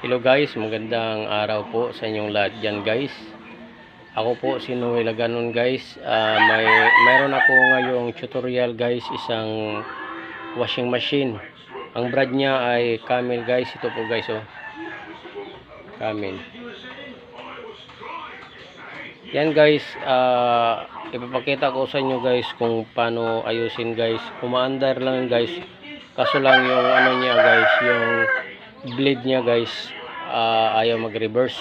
Hello guys, magandang araw po sa inyong lahat dyan guys. Ako po si Noel Aganon guys. Mayroon ako ngayong tutorial guys, isang washing machine. Ang brand niya ay Camel guys. Ito po guys, oh. Camel. Yan guys, ipapakita ko sa inyo guys kung paano ayusin guys. Umaandar lang guys. Kaso lang yung ano niya guys, yung blade niya guys, ayaw mag-reverse.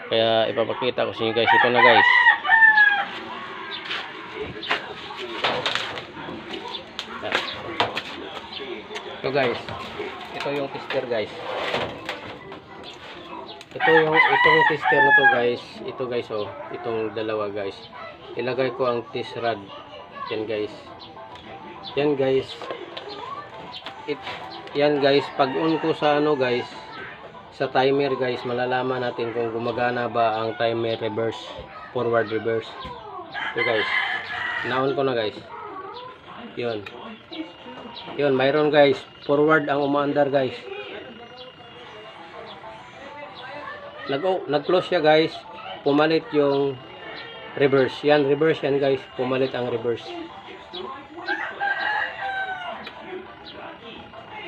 Kaya ipapakita ko sa inyo guys. Ito na guys. Ito guys. Ito yung tester guys. Itong tester na to guys. Ito guys, oh. Itong dalawa guys. Ilagay ko ang test rod. Yan guys. Yan guys. Yan guys, pag on ko sa ano guys, sa timer guys, malalaman natin kung gumagana ba ang timer reverse, forward reverse. So guys, na-on ko na guys. Yun, mayroon guys, forward ang umaandar guys. Nag-close siya guys, pumalit yung reverse. Yan, reverse yan guys, pumalit ang reverse.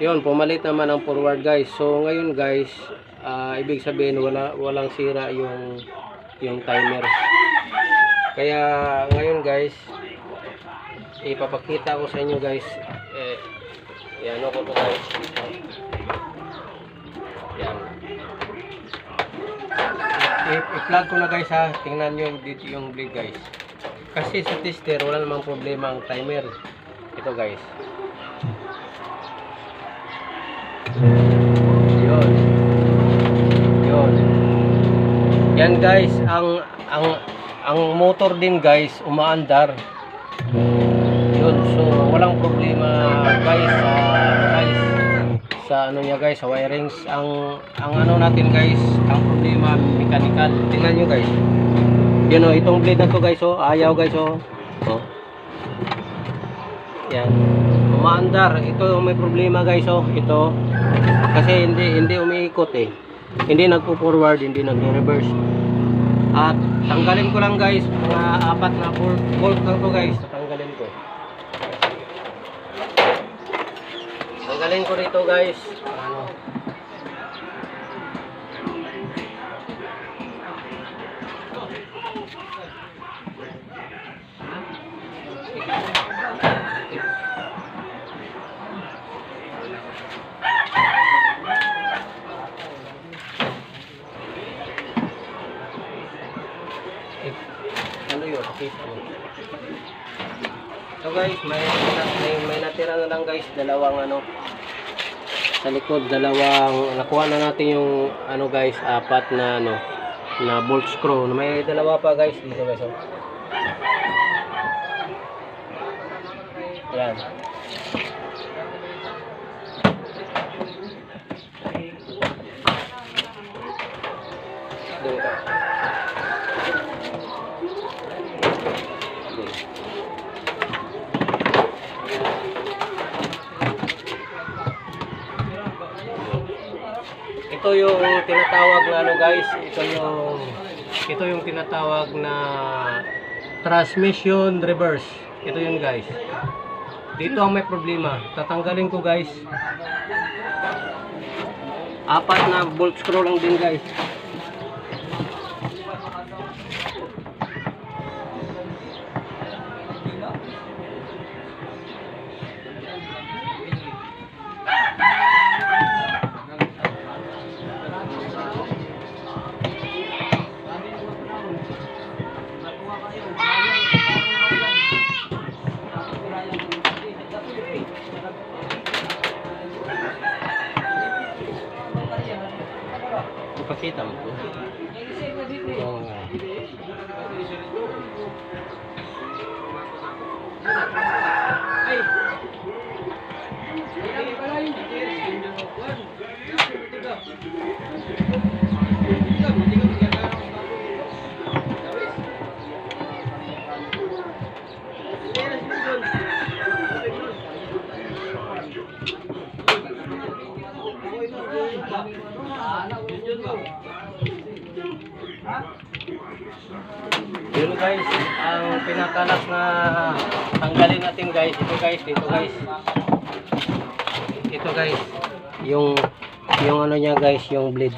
Yun, pumalit naman ang forward guys. So ngayon guys, ibig sabihin walang sira yung timer. Kaya ngayon guys, ipapakita ko sa inyo guys. Yan ako to guys. Yan. I-plug ko na guys ha. Tingnan nyo dito yung blade guys. Kasi sa tester wala namang problema ang timer. Ito guys. Yun. Yan guys, ang motor din guys umaandar. Yun, so walang problema guys sa ano niya guys, sa wirings. Ang ano natin guys, ang problema mechanical. Tingnan niyo guys. Yun, oh, itong blade na to guys, oh, ayaw guys, oh. Oh. Yan. Umaandar. Ito may problema guys, oh. Ito kasi hindi umiikot eh. Hindi nagpo-forward, hindi nagre-reverse. At tanggalin ko lang guys, mga 4 na bolt lang to guys. Tanggalin ko. Tanggalin ko rito guys. Ano? Ano yun? So guys, may natira na lang guys, dalawang ano sa likod, nakuha na natin yung ano guys, 4 na ano na bolt screw. May dalawa pa guys dito guys, oh. Yan. Ito yung tinatawag na ano guys, ito yung tinatawag na transmission reverse. Ito yun guys. Dito ang may problema. Tatanggalin ko guys. 4 na bolt screw lang din guys. Ipakita mo po. Oo nga. Yun guys, ang pinakalas na tanggalin natin guys, ito guys, dito guys. Ito guys, yung ano niya guys, yung blade.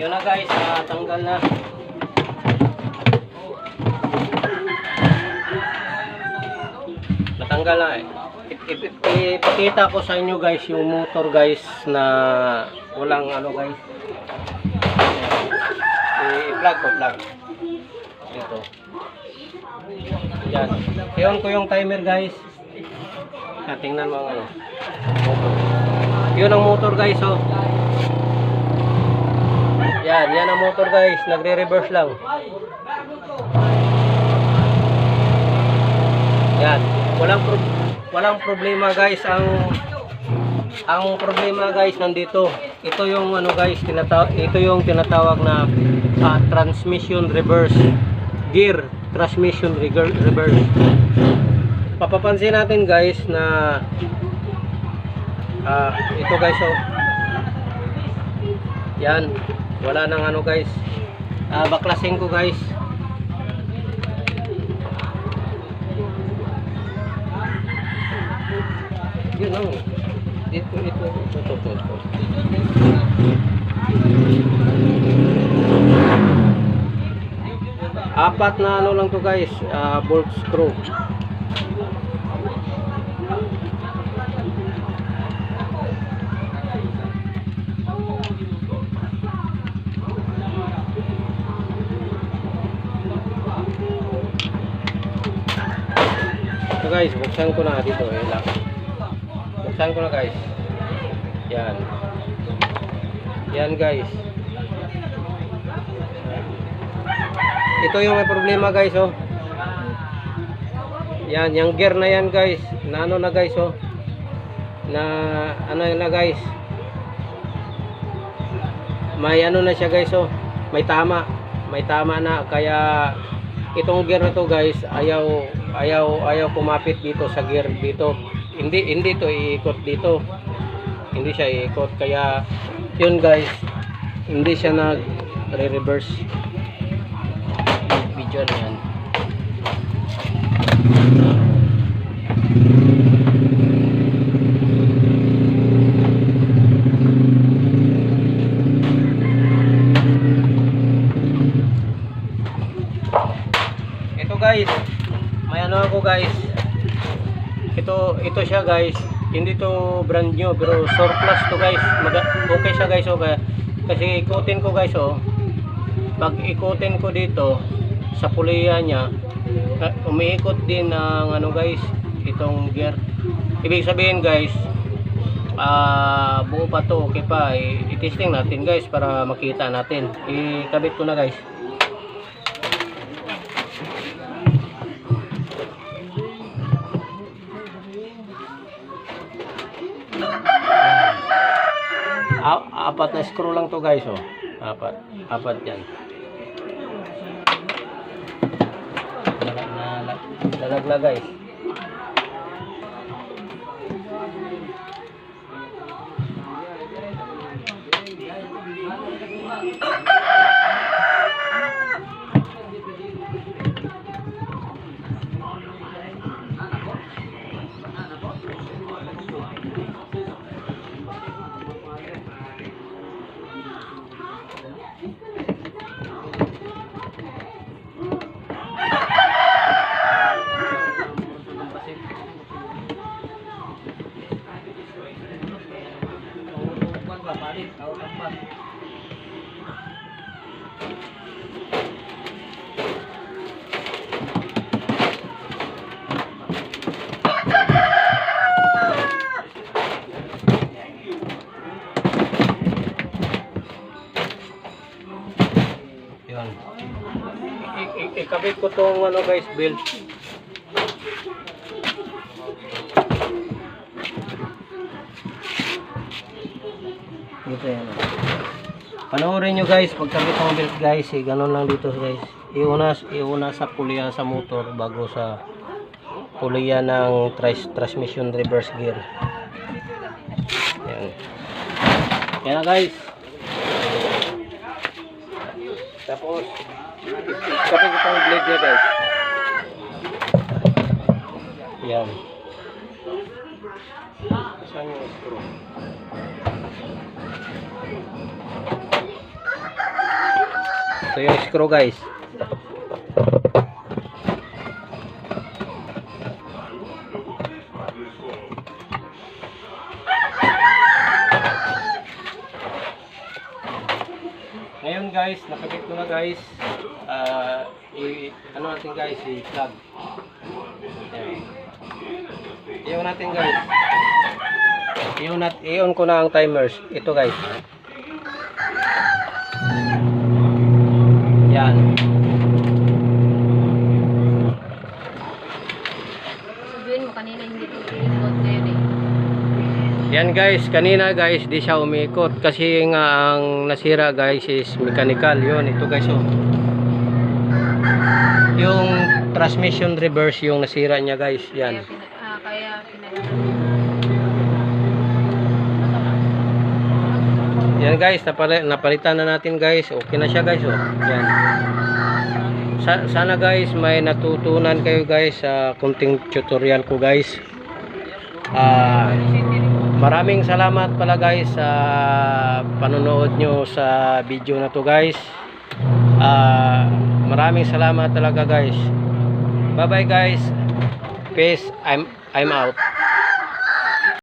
Yun na guys, tanggal na. Natanggal na eh. Ipakita ko sa inyo guys yung motor guys na walang ano guys. I-plug ko, plug. Ito. Yan. Iyon ko yung timer guys. Tingnan mo ang ano. Yun ang motor guys oh. Yan ang motor guys. Nagre-reverse lang. Yan. Walang problema guys. Ang problema guys nandito. Ito yung ano guys, ito yung tinatawag na transmission reverse gear, transmission reverse. Papapansin natin guys na ito guys oh. Yan, wala nang ano guys. Baklasin ko guys. Yun lang. Ito. Apat na ano lang to guys, bolt screw. Ito guys, buksan ko na dito eh. Buksan ko na guys. Yan guys. Ito yung may problema guys oh. Yan, yung gear na yan guys. Na ano na guys oh. Na ano na guys. May ano na siya guys oh. May tama na kaya itong gear na to guys ayaw kumapit dito sa gear dito. Hindi to iikot dito. Hindi siya iikot kaya yun guys. Hindi siya nag-reverse. Video na yan. Ito guys, may ano ako guys. Ito siya guys. Hindi to brand new pero surplus to guys. Okay siya guys okay. Kasi ikutin ko guys oh. Pag ikutin ko dito sa puliya niya, umiikot din ng ano guys, itong gear. Ibig sabihin guys, buo pa to, okay pa. I-testing natin guys para makita natin. Ikabit ko na guys. Apat na screw lang to guys oh. Apat yan. Lalaglag guys. Ikabit ko tong ano guys, belt. Dito yan. Panoorin nyo guys, pagkabit ng belt guys, ganun lang dito guys. Iuna sa pulya sa motor bago sa pulya ng transmission reverse gear. Yan. Yan na guys. Tapos, kapit itong blade niya guys. Yan. Saan yung screw? Ito yung screw guys. Ngayon guys, nakabit ko na guys. Ano natin guys, i-plug. I-on natin guys. I-on ko na ang timers. Ito guys. Yan. Sabihin mo kanina hindi ito ikot ngayon eh. Yan guys, kanina guys di siya umikot kasi nga ang nasira guys is mechanical. Yun, ito guys oh. Yung transmission reverse yung nasira niya guys. Yan. Yan guys, napalitan na natin guys. Okay na siya guys oh. Yan. Sana guys may natutunan kayo guys sa kunting tutorial ko guys. Maraming salamat pala guys sa panonood nyo sa video na to guys. Maraming salamat talaga guys. Bye bye guys. Peace. I'm out.